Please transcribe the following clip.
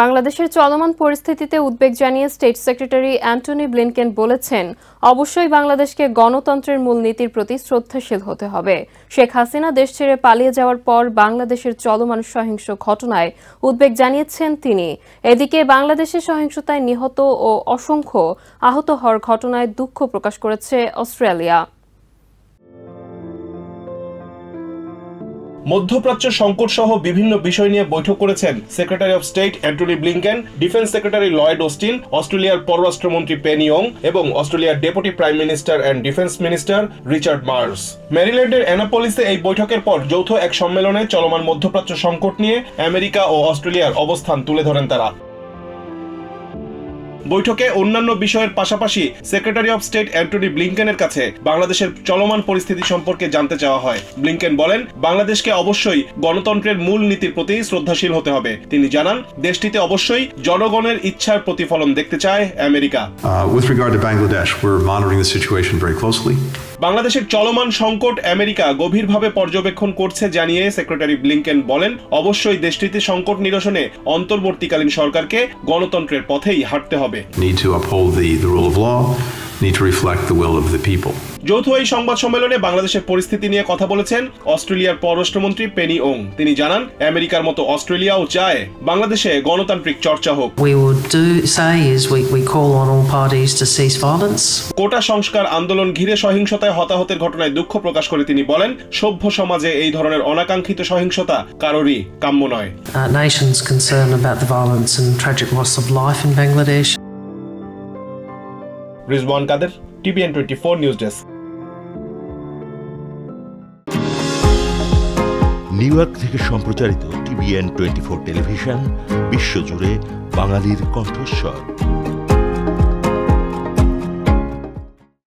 বাংলাদেশের চলমান পরিস্থিতিতে উদ্বেগ জানিয়ে স্টেট সেক্রেটারি অ্যান্টনি ব্লিনকেন বলেছেন, অবশ্যই বাংলাদেশকে গণতন্ত্রের মূলনীতির প্রতি শ্রদ্ধাশীল হতে হবে। শেখ হাসিনা দেশ ছেড়ে পালিয়ে যাওয়ার পর বাংলাদেশের চলমান সহিংস ঘটনায় উদ্বেগ জানিয়েছেন তিনি। এদিকে বাংলাদেশের সহিংসতায় নিহত ও অসংখ্য আহত হওয়ার ঘটনায় দুঃখ প্রকাশ করেছে অস্ট্রেলিয়া। মধ্যপ্রাচ্য সংকট সহ বিভিন্ন বিষয় নিয়ে বৈঠক করেছেন secretary of state Antony Blinken, defence secretary Lloyd Austin, অস্ট্রেলিয়ার পররাষ্ট্রমন্ত্রী পেনি ইয়ং এবং অস্ট্রেলিয়ার deputy prime minister and defence minister Richard Marles. ম্যারিল্যান্ডের অ্যানাপোলিসে এই বৈঠকের পর যৌথ এক সম্মেলনে চলমান মধ্যপ্রাচ্য সংকট নিয়ে আমেরিকা ও অস্ট্রেলিয়ার অবস্থান তুলে ধরেন তারা। বৈঠকে অন্যান্য বিষয়ের পাশাপাশি সেক্রেটারি অফ স্টেট অ্যান্টনি ব্লিনকেনের কাছে বাংলাদেশের চলমান পরিস্থিতি সম্পর্কে জানতে চাওয়া হয়। ব্লিনকেন বলেন, বাংলাদেশকে অবশ্যই গণতন্ত্রের মূল নীতির প্রতি শ্রদ্ধাশীল হতে হবে। তিনি জানান, দেশটিতে অবশ্যই জনগণের ইচ্ছার প্রতিফলন দেখতে চায় America. With regard to Bangladesh, we're monitoring the situation very closely. বাংলাদেশের চলমান সংকট আমেরিকা গভীরভাবে পর্যবেক্ষণ করছে জানিয়ে সেক্রেটারি ব্লিনকেন বলেন, অবশ্যই দেশটিতে সংকট নিরসনে অন্তর্বর্তীকালীন সরকারকে গণতন্ত্রের পথেই হাঁটতে হবে। Need to uphold the rule of law, need to reflect the will of the people. যৌথ এই সংবাদ সম্মেলনে বাংলাদেশের পরিস্থিতি নিয়ে কথা বলেছেন অস্ট্রেলিয়ার পররাষ্ট্রমন্ত্রী পেনি ইয়ং। তিনি জানান, আমেরিকার মতো অস্ট্রেলিয়াও চায় বাংলাদেশে গণতান্ত্রিক চর্চা হোক। We call on all parties to cease violence. কোটা সংস্কার আন্দোলন ঘিরে সহিংসতায় হতাহতের ঘটনায় দুঃখ প্রকাশ করে তিনি বলেন, সভ্য সমাজে এই ধরনের অনাকাঙ্ক্ষিত সহিংসতা কারোরই কাম্য নয়। Nations concerned about the violence and tragic loss of life in Bangladesh. Rizwan Kader, TVN 24 news desk. New York থেকে সম্প্রচারিত TVN 24 টেলিভিশন বিশ্বজুড়ে বাঙালির কণ্ঠস্বর।